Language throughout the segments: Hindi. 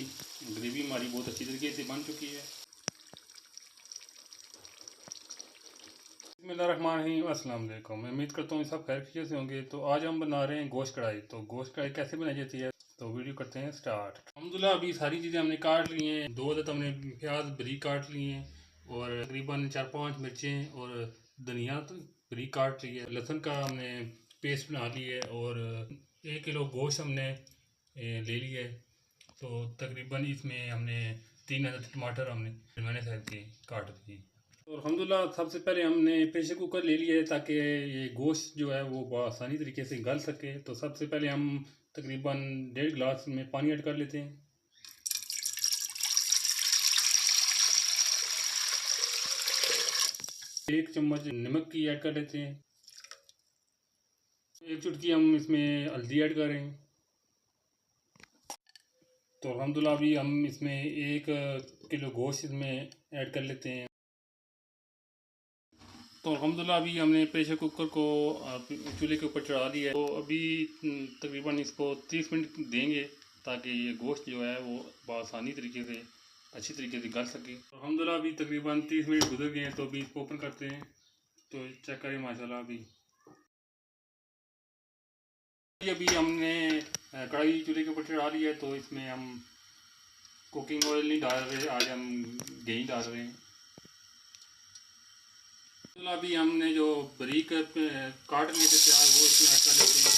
ग्रेवी हमारी बहुत अच्छी तरीके से बन चुकी है। बिस्मिल्लाहिर्रहमानिर्रहीम, अस्सलाम वालेकुम। मैं उम्मीद करता हूँ सब खैर खैरियत से होंगे। तो आज हम बना रहे हैं गोश्त कढ़ाई। तो गोश्त कढ़ाई कैसे बनाई जाती है, तो वीडियो करते हैं स्टार्ट। अल्हम्दुलिल्लाह अभी सारी चीज़ें हमने काट ली हैं। 2 अदद हमने प्याज बारीक काट लिए हैं और तकरीबन 4-5 मिर्चें और धनिया तो बारीक काट ली है। लहसुन का हमने पेस्ट बना ली है और 1 किलो गोश्त हमने ले लिया है। तो तकरीबन इसमें हमने 3 अदद टमाटर मैंने साइज के काट दिए। तो अल्हम्दुलिल्लाह सबसे पहले हमने प्रेशर कुकर ले लिया है ताकि ये गोश्त जो है वो आसानी तरीके से गल सके। तो सबसे पहले हम तकरीबन 1.5 गिलास में पानी ऐड कर लेते हैं। एक चम्मच नमक की ऐड कर लेते हैं। एक चुटकी हम इसमें हल्दी ऐड कर रहे हैं। तो अल्हम्दुलिल्लाह अभी हम इसमें 1 किलो गोश्त इसमें ऐड कर लेते हैं। तो अल्हम्दुलिल्लाह अभी हमने प्रेशर कुकर को चूल्हे के ऊपर चढ़ा दिया है। तो अभी तकरीबन इसको 30 मिनट देंगे ताकि ये गोश्त जो है वो बआसानी तरीके से अच्छी तरीके से गल सके। तो अल्हम्दुलिल्लाह अभी तकरीबन 30 मिनट गुजर गए हैं। तो अभी इसको ओपन करते हैं तो चेक करें माशाल्लाह। अभी हमने कढ़ाई चूल्हे के ऊपर चढ़ा लिया है। तो इसमें हम कुकिंग ऑयल नहीं डाल रहे, आज हम घी डाल रहे हैं। अभी हमने जो बारीक काट लिए थे प्याज वो इसमें ऐड कर लेते हैं।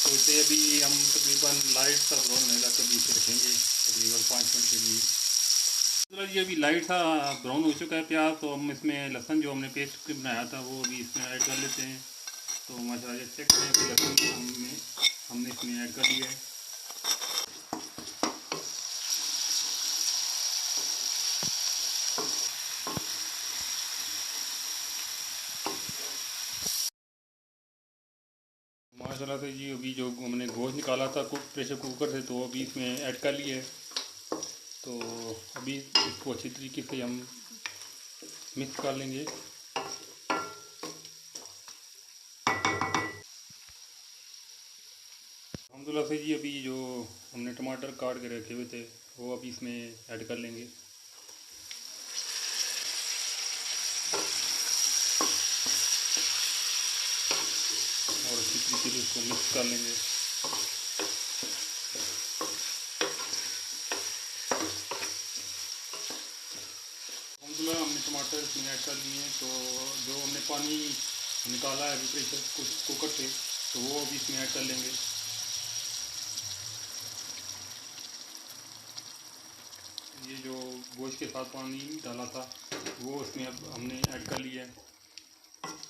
तो इसे अभी हम तकरीबन लाइट सा ब्राउन होने तक अभी इसे रखेंगे तकरीबन 5 मिनट के लिए। तो ये अभी लाइट सा ब्राउन हो चुका है प्याज। तो हम इसमें लहसुन जो हमने पेस्ट बनाया था वो अभी इसमें ऐड कर लेते हैं। तो माशाल्लाह चेक करें कि लहसुन हमने इसमें ऐड कर दिया है। माशाल्लाह से जी अभी जो हमने गोश्त निकाला था प्रेशर कुकर से तो अभी इसमें ऐड कर लिया है। तो अभी इसको अच्छी तरीके से हम मिक्स कर लेंगे। अल्हम्दुलिल्लाह से जी अभी जो हमने टमाटर काट के रखे हुए थे वो अभी इसमें ऐड कर लेंगे। और अच्छी तरीके से इसको मिक्स कर लेंगे। अल्हम्दुलिल्लाह हमने टमाटर इसमें ऐड कर दिए हैं। तो जो हमने पानी निकाला है अभी प्रेशर कुकर से तो वो अभी इसमें ऐड कर लेंगे। ये जो गोश्त के साथ पानी डाला था वो इसमें अब हमने ऐड कर लिया है।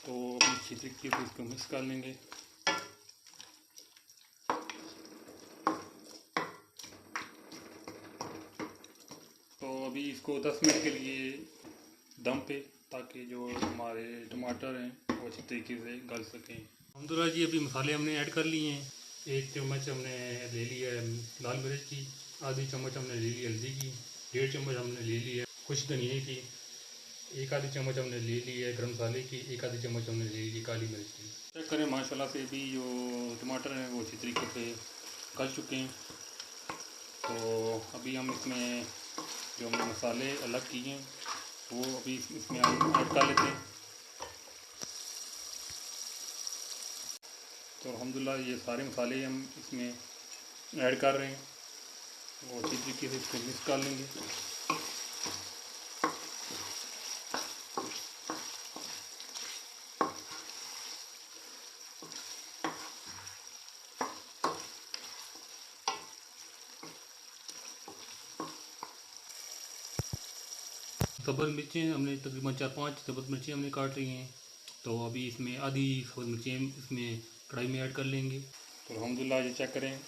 तो अभी अच्छी तरीके से इसको मिक्स कर लेंगे। तो अभी इसको 10 मिनट के लिए दम पे, ताकि जो हमारे टमाटर हैं वो अच्छी तरीके से गल सकें। अल्हम्दुलिल्लाह जी अभी मसाले हमने ऐड कर लिए हैं। 1 चम्मच हमने ले लिया है लाल मिर्च की, आधी चम्मच हमने ले ली हल्दी की, 1.5 चम्मच हमने ले ली है खुश धनिया की, 1 आधी चम्मच हमने ले ली है गर्म मसाले की, 1 आधी चम्मच हमने ले ली काली मिर्च की। चेक करें माशाल्लाह से भी जो टमाटर हैं वो अच्छी तरीके से गल चुके हैं। तो अभी हम इसमें जो हमने मसाले अलग किए हैं वो अभी इसमें हम ऐड कर लेते हैं। तो अल्हम्दुलिल्लाह ये सारे मसाले हम इसमें ऐड कर रहे हैं। वो अच्छी तरीके से इसको मिक्स कर लेंगे। सब्ज़ मिर्चें हमने तकरीबन 4-5 सब्ज़ मिर्चें हमने काट रही हैं। तो अभी इसमें आधी सब्ज़ मिर्चें इसमें कढ़ाई में ऐड कर लेंगे। तो अल्हम्दुलिल्लाह ये चेक करें,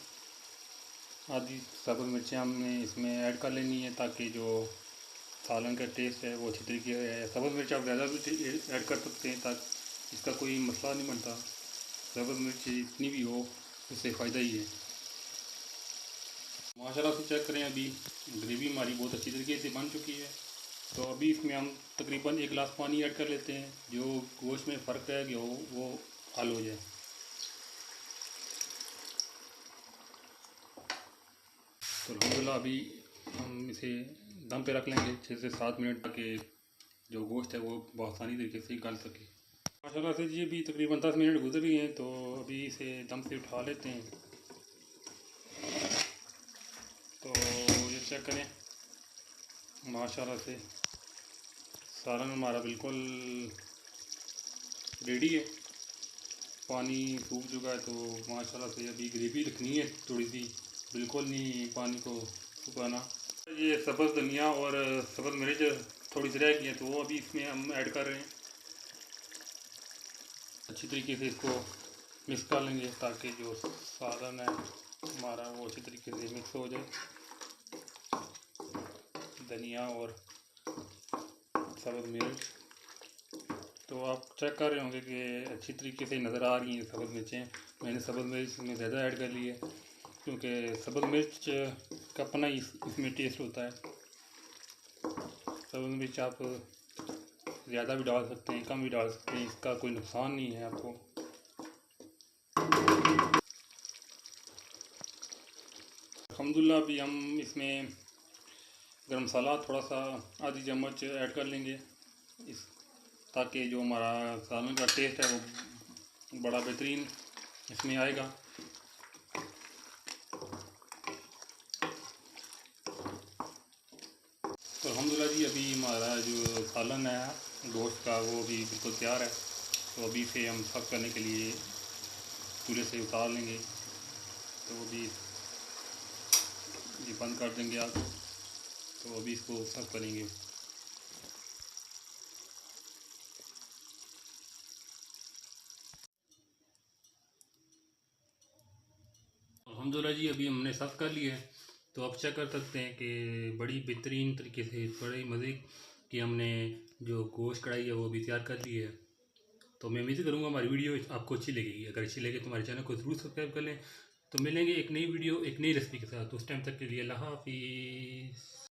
आधी सब्ज़ मिर्चें हमने इसमें ऐड कर लेनी है ताकि जो सालन का टेस्ट है वो अच्छी तरीके से। सब्ज़ मिर्च आप ज़्यादा भी ऐड कर सकते हैं ताकि इसका कोई मसला नहीं बनता। सब्ज़ मिर्च जितनी भी हो उससे फ़ायदा ही है। माशाल्लाह से चेक करें अभी ग्रेवी हमारी बहुत अच्छी तरीके से बन चुकी है। तो अभी इसमें हम तकरीबन 1 गिलास पानी ऐड कर लेते हैं, जो गोश्त में फ़र्क रह गया हो वो हल हो जाए। तो अल्हम्दुलिल्लाह अभी हम इसे दम पे रख लेंगे 6 से 7 मिनट, ताकि जो गोश्त है वो बहुत आसानी तरीके से गल सके। माशाल्लाह से जी अभी तकरीबन 10 मिनट गुजर गए हैं, तो अभी इसे दम से उठा लेते हैं। तो ये चेक करें, माशाल्लाह से सालन हमारा बिल्कुल रेडी है। पानी सूख चुका है, तो माशाल्लाह से अभी ग्रेवी रखनी है थोड़ी सी, बिल्कुल नहीं पानी को सुखाना। ये सब्ज़ धनिया और सब्ज़ मिर्च थोड़ी सी रह गई है, तो वो अभी इसमें हम ऐड कर रहे हैं। अच्छी तरीके से इसको मिक्स कर लेंगे, ताकि जो सालन है हमारा वो अच्छी तरीके से मिक्स हो जाए, धनिया और सब्ज़ मिर्च। तो आप चेक कर रहे होंगे कि अच्छी तरीके से नज़र आ रही हैं सब्ज़ मिर्चें। मैंने सब्ज़ मिर्च में ज़्यादा ऐड कर ली है, क्योंकि सब्ज़ मिर्च का अपना ही इसमें टेस्ट होता है। सब्ज़ मिर्च आप ज़्यादा भी डाल सकते हैं, कम भी डाल सकते हैं, इसका कोई नुकसान नहीं है आपको। अल्हम्दुलिल्लाह अभी हम इसमें गरम मसाला थोड़ा सा आधी चम्मच ऐड कर लेंगे, इस ताकि जो हमारा सालन का टेस्ट है वो बड़ा बेहतरीन इसमें आएगा। तो अल्हम्दुलिल्लाह जी अभी हमारा जो सालन है गोश्त का वो भी बिल्कुल तैयार है। तो अभी इसे हम सर्व करने के लिए चूल्हे से उतार लेंगे। तो अभी ये बंद कर देंगे आप, तो अभी इसको सर्व करेंगे। अल्हम्दुलिल्लाह जी अभी हमने सर्व कर लिया है। तो आप चेक कर सकते हैं कि बड़ी बेहतरीन तरीके से, बड़े मज़े की हमने जो गोश्त कढ़ाई है वो भी तैयार कर ली है। तो मैं उम्मीद करूँगा हमारी वीडियो आपको अच्छी लगेगी। अगर अच्छी लगे तो हमारे चैनल को ज़रूर सब्सक्राइब कर लें। तो मिलेंगे एक नई वीडियो एक नई रेसिपी के साथ। उस टाइम तक के लिए अल्लाह हाफ़िज़।